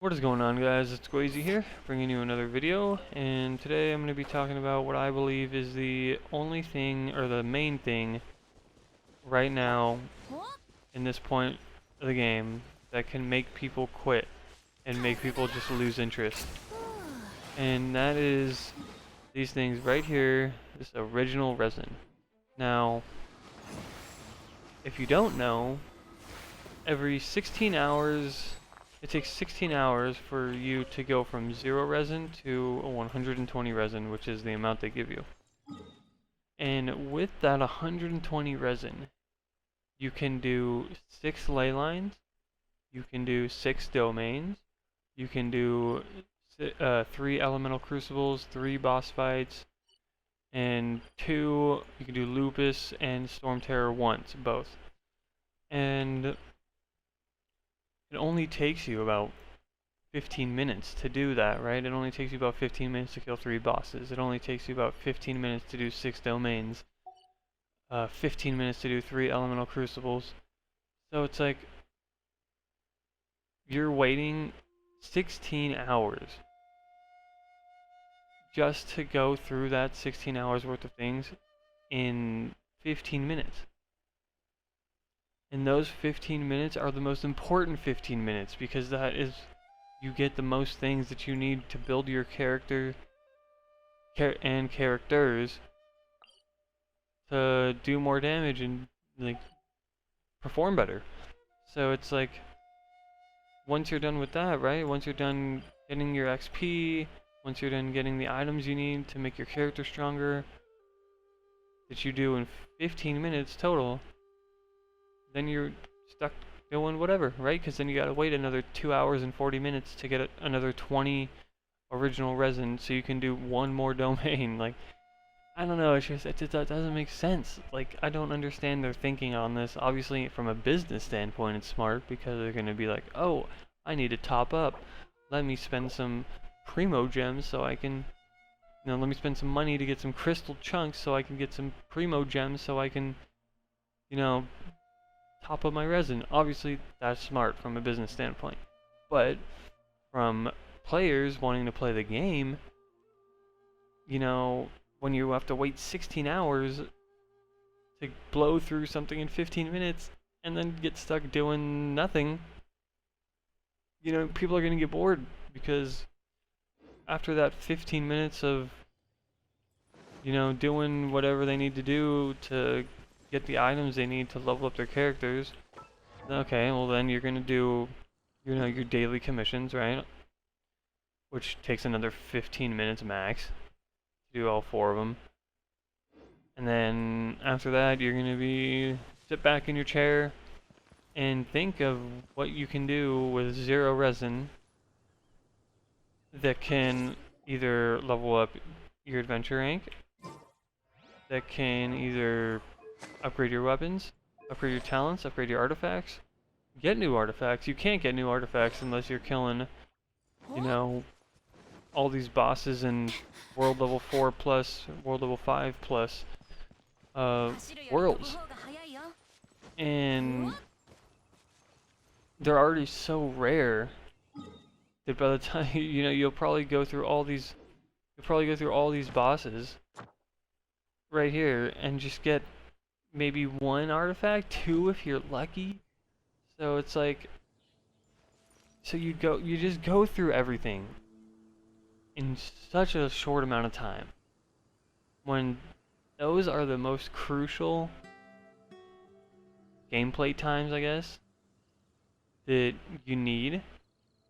What is going on, guys? It's Squeezy here, bringing you another video, and today I'm going to be talking about what I believe is the only thing, or the main thing, right now, in this point of the game, that can make people quit, and make people just lose interest. And that is these things right here, this original resin. Now, if you don't know, every 16 hours, it takes 16 hours for you to go from 0 resin to 120 resin, which is the amount they give you. And with that 120 resin, you can do 6 ley lines, you can do 6 domains, you can do 3 elemental crucibles, 3 boss fights, and you can do Lupus and Storm Terror once, both. And it only takes you about 15 minutes to do that, right? It only takes you about 15 minutes to kill 3 bosses. It only takes you about 15 minutes to do 6 domains. 15 minutes to do 3 elemental crucibles. So it's like, you're waiting 16 hours just to go through that 16 hours worth of things in 15 minutes. And those 15 minutes are the most important 15 minutes, because that is, you get the most things that you need to build your character and characters to do more damage and like perform better. So it's like, once you're done with that, right? Once you're done getting your XP, once you're done getting the items you need to make your character stronger, that you do in 15 minutes total, then you're stuck doing whatever, right? Because then you gotta wait another 2 hours and 40 minutes to get another 20 original resin so you can do one more domain. Like, I don't know, it doesn't make sense. Like, I don't understand their thinking on this. Obviously, from a business standpoint, it's smart, because they're gonna be like, oh, I need to top up. Let me spend some primo gems so I can, let me spend some money to get some crystal chunks so I can get some primo gems so I can, top up my resin. Obviously, that's smart from a business standpoint. But from players wanting to play the game, when you have to wait 16 hours to blow through something in 15 minutes and then get stuck doing nothing, people are going to get bored, because after that 15 minutes of, doing whatever they need to do to get the items they need to level up their characters, okay, well then you're going to do, your daily commissions, right? Which takes another 15 minutes max to do all 4 of them. And then after that, you're going to be sit back in your chair and think of what you can do with 0 resin that can either level up your adventure rank, that can either upgrade your weapons, upgrade your talents, upgrade your artifacts, get new artifacts. You can't get new artifacts unless you're killing, all these bosses in world level 4 plus, world level 5 plus worlds. And they're already so rare that by the time, you'll probably go through all these bosses right here and just get maybe 1 artifact, 2 if you're lucky. So it's like, so you just go through everything in such a short amount of time, when those are the most crucial gameplay times, I guess, that you need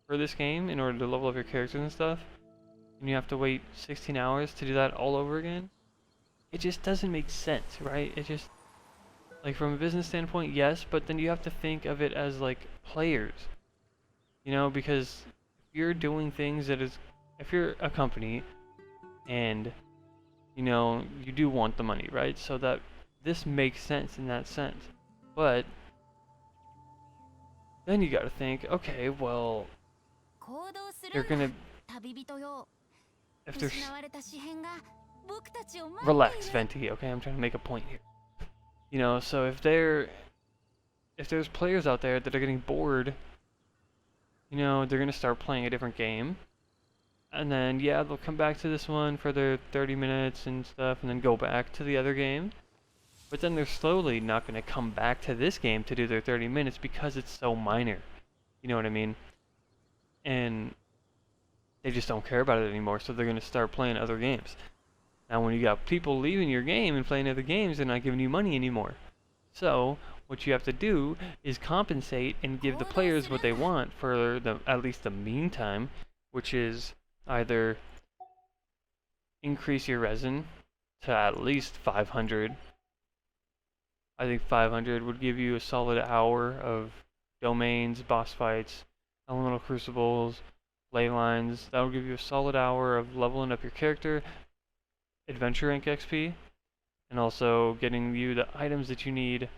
for this game in order to level up your characters and stuff, and you have to wait 16 hours to do that all over again. It just doesn't make sense, right? It just, like, from a business standpoint, yes, but then you have to think of it as like players, because if you're doing things if you're a company and you do want the money, right? So that this makes sense in that sense. But then you got to think, okay, well, you're gonna, if there's, relax, Venti, okay? I'm trying to make a point here. So if there's players out there that are getting bored you know, they're gonna start playing a different game. And then, yeah, they'll come back to this one for their 30 minutes and stuff, and then go back to the other game. But then they're slowly not gonna come back to this game to do their 30 minutes because it's so minor. You know what I mean? And they just don't care about it anymore, so they're gonna start playing other games. Now, when you got people leaving your game and playing other games, they're not giving you money anymore. So, what you have to do is compensate and give the players what they want for at least the meantime, which is either increase your resin to at least 500. I think 500 would give you a solid hour of domains, boss fights, elemental crucibles, ley lines. That will give you a solid hour of leveling up your character, adventure rank XP, and also getting you the items that you need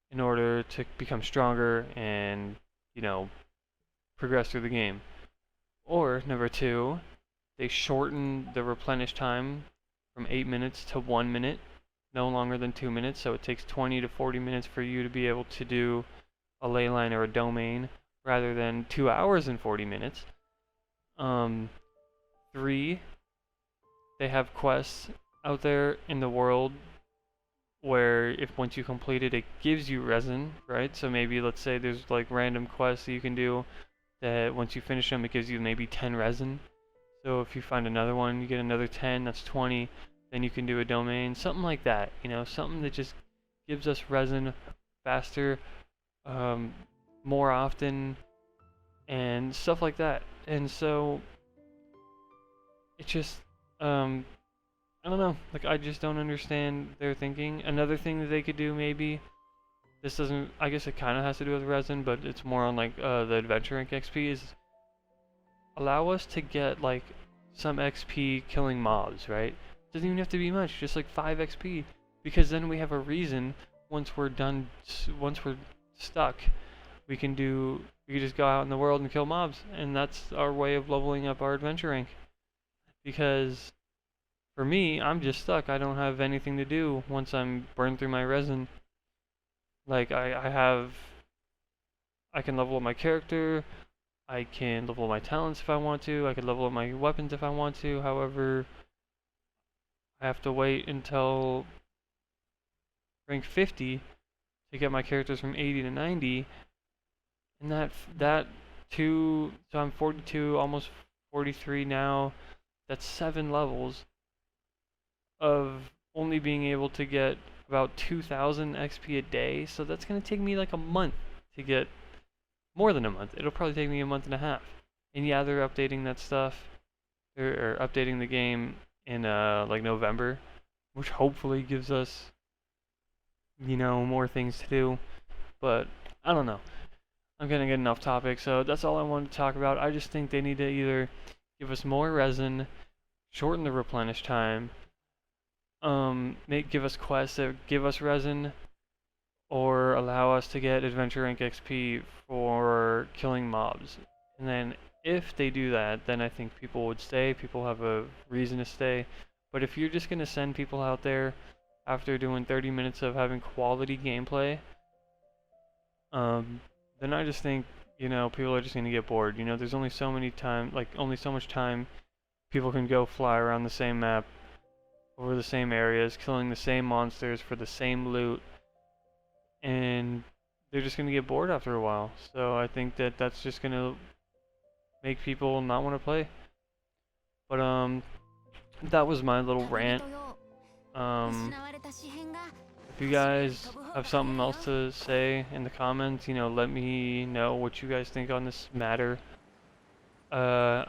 in order to become stronger and, you know, progress through the game. Or, number two, they shorten the replenish time from 8 minutes to 1 minute, no longer than 2 minutes, so it takes 20 to 40 minutes for you to be able to do a ley line or a domain, rather than 2 hours and 40 minutes. 3, they have quests out there in the world where if once you complete it, it gives you resin, right? So maybe let's say there's like random quests that you can do that once you finish them, it gives you maybe 10 resin. So if you find another one, you get another 10, that's 20. Then you can do a domain, something like that, you know, something that just gives us resin faster, more often, and stuff like that. And so it just, I don't know, like I just don't understand their thinking. Another thing that they could do maybe, this doesn't, I guess it kind of has to do with resin, but it's more on like the adventure rank XP, is allow us to get like some XP killing mobs, right? Doesn't even have to be much, just like 5 XP, because then we have a reason once we're done, once we're stuck, we can just go out in the world and kill mobs, and that's our way of leveling up our adventure rank. Because for me, I'm just stuck. I don't have anything to do once I'm burned through my resin. Like I can level up my character, I can level up my talents if I want to, I can level up my weapons if I want to. However, I have to wait until rank 50 to get my characters from 80 to 90, and so I'm 42, almost 43 now. That's 7 levels of only being able to get about 2,000 XP a day. So that's gonna take me like a month to get, more than a month. It'll probably take me a month and a half. And yeah, they're updating that stuff, or updating the game in like November, which hopefully gives us, you know, more things to do. But I don't know. I'm gonna get off topic, so that's all I wanted to talk about. I just think they need to either give us more resin, shorten the replenish time, give us quests that give us resin, or allow us to get adventure rank XP for killing mobs. And then if they do that, then I think people would stay. People have a reason to stay. But if you're just gonna send people out there after doing 30 minutes of having quality gameplay, then I just think, you know, people are just gonna get bored. You know, there's only so much time people can go fly around the same map, over the same areas, killing the same monsters for the same loot, and they're just gonna get bored after a while. So I think that that's just gonna make people not want to play. But that was my little rant. If you guys have something else to say in the comments, you know, let me know what you guys think on this matter. The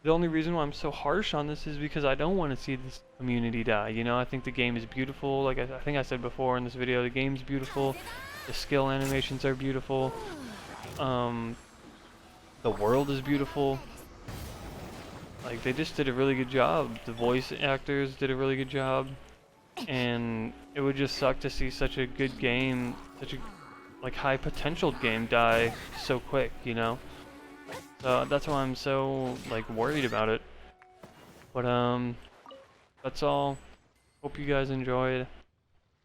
only reason why I'm so harsh on this is because I don't want to see this community die. You know, I think the game is beautiful. Like I think I said before in this video, the game's beautiful. The skill animations are beautiful. The world is beautiful. Like, they just did a really good job. The voice actors did a really good job. And it would just suck to see such a good game, such a like high potential game die so quick, you know? So that's why I'm so like worried about it. But that's all. Hope you guys enjoyed,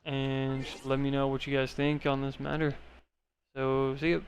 and let me know what you guys think on this matter. So see you.